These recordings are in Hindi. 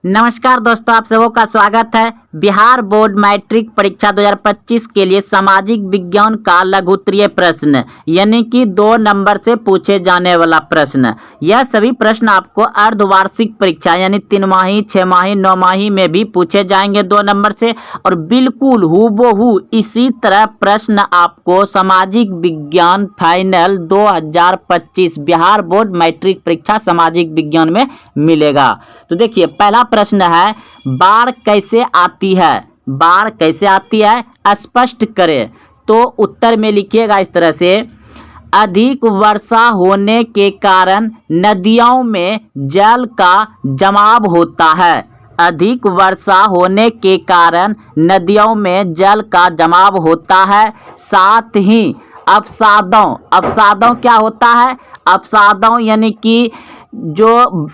नमस्कार दोस्तों, आप सबों का स्वागत है। बिहार बोर्ड मैट्रिक परीक्षा 2025 के लिए सामाजिक विज्ञान का लघु उत्तरीय प्रश्न यानी कि 2 नंबर से पूछे जाने वाला प्रश्न। यह सभी प्रश्न आपको अर्धवार्षिक परीक्षा यानी 3 माही, 6 माही, 9 माही में भी पूछे जाएंगे 2 नंबर से। और बिल्कुल हूबहू इसी तरह प्रश्न आपको सामाजिक विज्ञान फाइनल 2025 बिहार बोर्ड मैट्रिक परीक्षा सामाजिक विज्ञान में मिलेगा। तो देखिए, पहला प्रश्न है, बाढ़ कैसे आती है? बाढ़ कैसे आती है स्पष्ट करें। तो उत्तर में लिखिएगा इस तरह से, अधिक वर्षा होने के कारण नदियों में जल का जमाव होता है। अधिक वर्षा होने के कारण नदियों में जल का जमाव होता है। साथ ही अवसादों क्या होता है? अवसादों यानी कि जो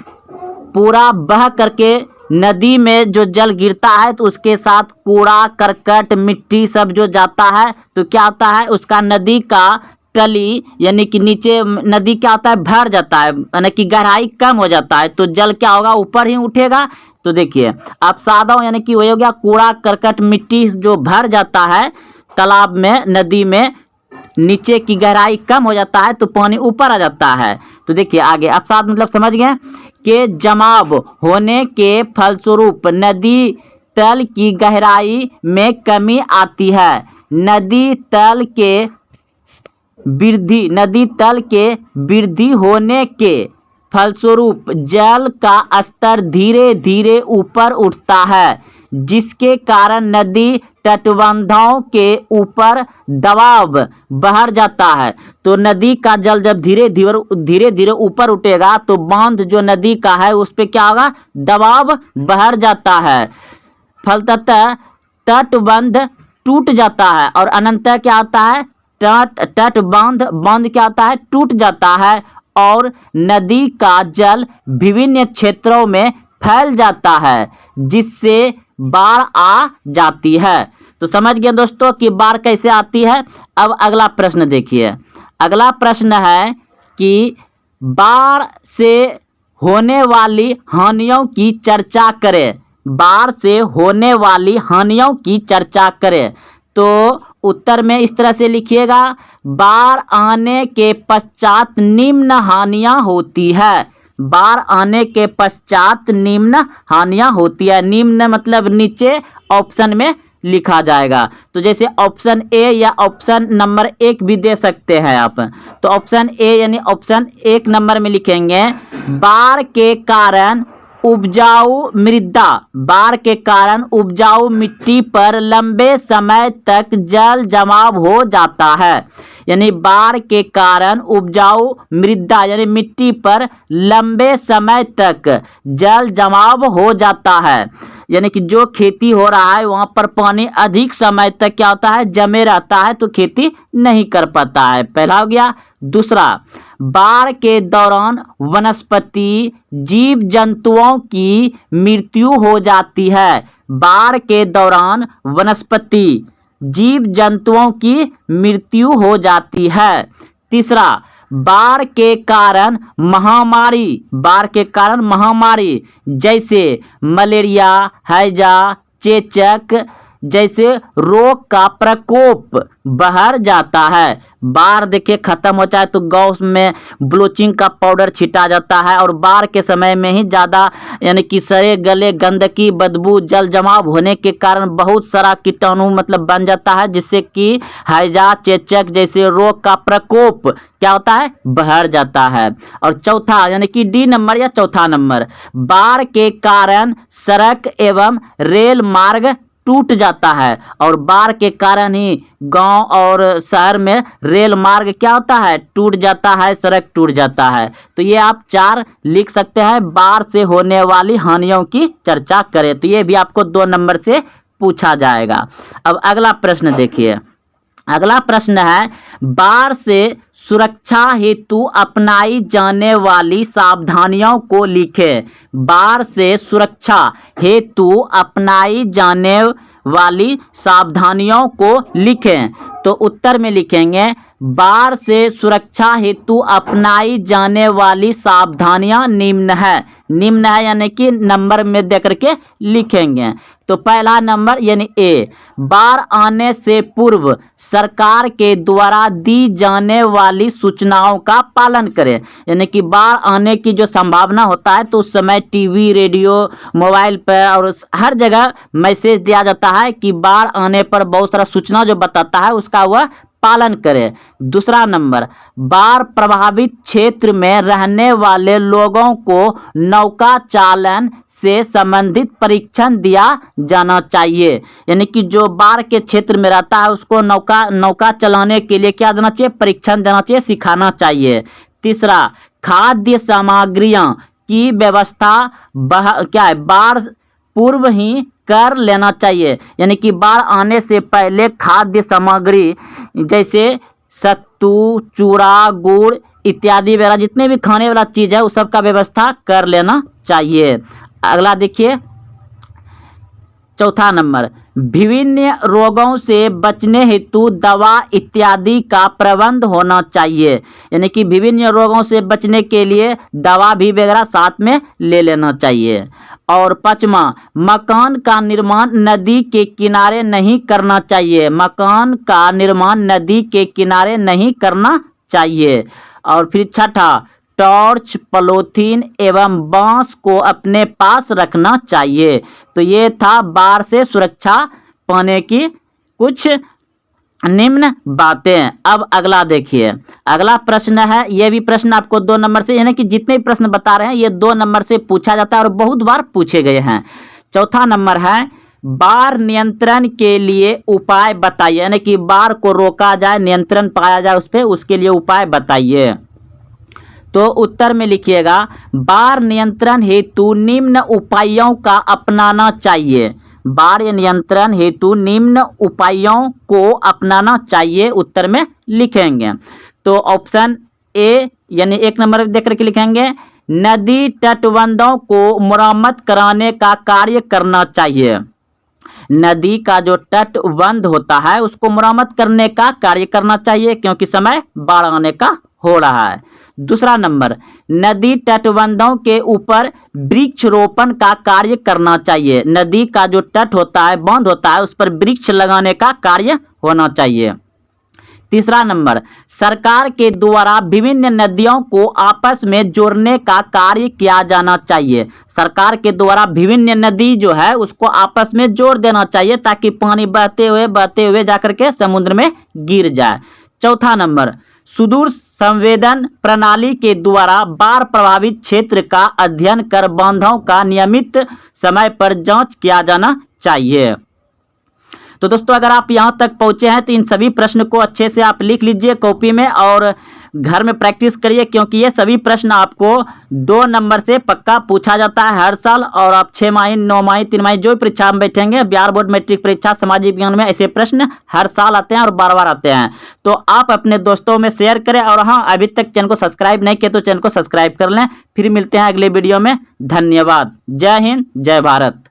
पूरा बह करके नदी में जो जल गिरता है तो उसके साथ कूड़ा करकट मिट्टी सब जो जाता है तो क्या होता है, उसका नदी का तली यानी कि नीचे नदी क्या होता है, भर जाता है यानी कि गहराई कम हो जाता है तो जल क्या होगा, ऊपर ही उठेगा। तो देखिए, अवसादों यानी कि वही हो गया, कूड़ा करकट मिट्टी जो भर जाता है तालाब में नदी में, नीचे की गहराई कम हो जाता है तो पानी ऊपर आ जाता है। तो देखिए आगे, अवसाद मतलब समझ गए के जमाव होने के फलस्वरूप नदी तल की गहराई में कमी आती है। नदी तल के वृद्धि होने के फलस्वरूप जल का स्तर धीरे धीरे ऊपर उठता है, जिसके कारण नदी तटबंधों के ऊपर दबाव बढ़ जाता है। तो नदी का जल जब धीरे धीरे ऊपर उठेगा तो बांध जो नदी का है उस पे क्या होगा, दबाव बढ़ जाता है। फलतः तटबंध टूट जाता है और अनंतर क्या होता है, बांध क्या होता है, टूट जाता है और नदी का जल विभिन्न क्षेत्रों में फैल जाता है, जिससे बाढ़ आ जाती है। तो समझ गए दोस्तों कि बाढ़ कैसे आती है। अब अगला प्रश्न देखिए। अगला प्रश्न है कि बाढ़ से होने वाली हानियों की चर्चा करें। बाढ़ से होने वाली हानियों की चर्चा करें। तो उत्तर में इस तरह से लिखिएगा, बाढ़ आने के पश्चात निम्न हानियां होती है। बाढ़ आने के पश्चात निम्न हानियां होती है। निम्न मतलब नीचे ऑप्शन में लिखा जाएगा। तो जैसे ऑप्शन ए या ऑप्शन नंबर 1 भी दे सकते हैं आप। तो ऑप्शन ए यानी ऑप्शन 1 नंबर में लिखेंगे, बाढ़ के कारण उपजाऊ मिट्टी पर लंबे समय तक जल जमाव हो जाता है। यानी बाढ़ के कारण उपजाऊ मृदा यानी मिट्टी पर लंबे समय तक जल जमाव हो जाता है। यानी कि जो खेती हो रहा है वहां पर पानी अधिक समय तक क्या होता है, जमे रहता है तो खेती नहीं कर पाता है। पहला हो गया। दूसरा, बाढ़ के दौरान वनस्पति जीव जंतुओं की मृत्यु हो जाती है। बाढ़ के दौरान वनस्पति जीव जंतुओं की मृत्यु हो जाती है। तीसरा, बाढ़ के कारण महामारी जैसे मलेरिया, हैजा, चेचक जैसे रोग का प्रकोप बढ़ जाता है। बाढ़ देखिए खत्म होता है तो गाँव में ब्लीचिंग का पाउडर छिटा जाता है और बाढ़ के समय में ही ज़्यादा यानी कि सड़े गले गंदगी बदबू जल जमाव होने के कारण बहुत सारा कीटाणु मतलब बन जाता है, जिससे कि हैजा चेचक जैसे रोग का प्रकोप क्या होता है, बढ़ जाता है। और चौथा यानी कि डी नंबर या चौथा नंबर, बाढ़ के कारण सड़क एवं रेल मार्ग टूट जाता है और बाढ़ के कारण ही गांव और शहर में रेल मार्ग क्या होता है, टूट जाता है, सड़क टूट जाता है। तो ये आप 4 लिख सकते हैं, बाढ़ से होने वाली हानियों की चर्चा करें। तो ये भी आपको 2 नंबर से पूछा जाएगा। अब अगला प्रश्न देखिए। अगला प्रश्न है, बाढ़ से सुरक्षा हेतु अपनाई जाने वाली सावधानियों को लिखें। बाढ़ से सुरक्षा हेतु अपनाई जाने वाली सावधानियों को लिखें। तो उत्तर में लिखेंगे, बाढ़ से सुरक्षा हेतु अपनाई जाने वाली सावधानियां निम्न है। निम्न है यानी कि नंबर में दे करके लिखेंगे। तो पहला नंबर यानी ए, बाढ़ आने से पूर्व सरकार के द्वारा दी जाने वाली सूचनाओं का पालन करें। यानी कि बाढ़ आने की जो संभावना होता है तो उस समय टीवी, रेडियो, मोबाइल पर और हर जगह मैसेज दिया जाता है कि बाढ़ आने पर बहुत सारा सूचना जो बताता है उसका वह पालन करें। दूसरा नंबर, बाढ़ प्रभावित क्षेत्र में रहने वाले लोगों को नौका चालन से संबंधित प्रशिक्षण दिया जाना चाहिए। यानी कि जो बाढ़ के क्षेत्र में रहता है उसको नौका चलाने के लिए क्या देना चाहिए, प्रशिक्षण देना चाहिए, सिखाना चाहिए। तीसरा, खाद्य सामग्रियों की व्यवस्था क्या है, बाढ़ पूर्व ही कर लेना चाहिए। यानी कि बाढ़ आने से पहले खाद्य सामग्री जैसे सत्तू, चूड़ा, गुड़ इत्यादि वगैरह जितने भी खाने वाला चीज़ है उस सब का व्यवस्था कर लेना चाहिए। अगला देखिए, चौथा नंबर, विभिन्न रोगों से बचने हेतु दवा इत्यादि का प्रबंध होना चाहिए। यानी कि विभिन्न रोगों से बचने के लिए दवा भी वगैरह साथ में ले लेना चाहिए। और पांचवा, मकान का निर्माण नदी के किनारे नहीं करना चाहिए। मकान का निर्माण नदी के किनारे नहीं करना चाहिए। और फिर छठा, टॉर्च, पॉलीथीन एवं बांस को अपने पास रखना चाहिए। तो ये था बाढ़ से सुरक्षा पाने की कुछ निम्न बातें। अब अगला देखिए, अगला प्रश्न है, ये भी प्रश्न आपको 2 नंबर से, यानी कि जितने भी प्रश्न बता रहे हैं ये 2 नंबर से पूछा जाता है और बहुत बार पूछे गए हैं। चौथा नंबर है, बाढ़ नियंत्रण के लिए उपाय बताइए। यानी कि बाढ़ को रोका जाए, नियंत्रण पाया जाए उस पर, उसके लिए उपाय बताइए। तो उत्तर में लिखिएगा, बाढ़ नियंत्रण हेतु निम्न उपायों का अपनाना चाहिए। बाढ़ नियंत्रण हेतु निम्न उपायों को अपनाना चाहिए, उत्तर में लिखेंगे। तो ऑप्शन ए यानी 1 नंबर देख करके लिखेंगे, नदी तटबंधों को मरम्मत कराने का कार्य करना चाहिए। नदी का जो तटबंध होता है उसको मरम्मत करने का कार्य करना चाहिए क्योंकि समय बाढ़ आने का हो रहा है। दूसरा नंबर, नदी तटबंधों के ऊपर वृक्षरोपण का कार्य करना चाहिए। नदी का जो तट होता है, बांध होता है, उस पर वृक्ष लगाने का कार्य होना चाहिए। तीसरा नंबर, सरकार के द्वारा विभिन्न नदियों को आपस में जोड़ने का कार्य किया जाना चाहिए। सरकार के द्वारा विभिन्न नदी जो है उसको आपस में जोड़ देना चाहिए ताकि पानी बहते हुए जाकर के समुद्र में गिर जाए। चौथा नंबर, सुदूर संवेदन प्रणाली के द्वारा बाढ़ प्रभावित क्षेत्र का अध्ययन कर बांधों का नियमित समय पर जांच किया जाना चाहिए। तो दोस्तों, अगर आप यहां तक पहुंचे हैं तो इन सभी प्रश्न को अच्छे से आप लिख लीजिए कॉपी में और घर में प्रैक्टिस करिए क्योंकि ये सभी प्रश्न आपको 2 नंबर से पक्का पूछा जाता है हर साल। और आप 6 माही, 9 माही, 3 माही जो परीक्षा में बैठेंगे, बिहार बोर्ड मैट्रिक परीक्षा, सामाजिक विज्ञान में ऐसे प्रश्न हर साल आते हैं और बार-बार आते हैं। तो आप अपने दोस्तों में शेयर करें और हाँ, अभी तक चैनल को सब्सक्राइब नहीं किया तो चैनल को सब्सक्राइब कर लें। फिर मिलते हैं अगले वीडियो में। धन्यवाद। जय हिंद, जय भारत।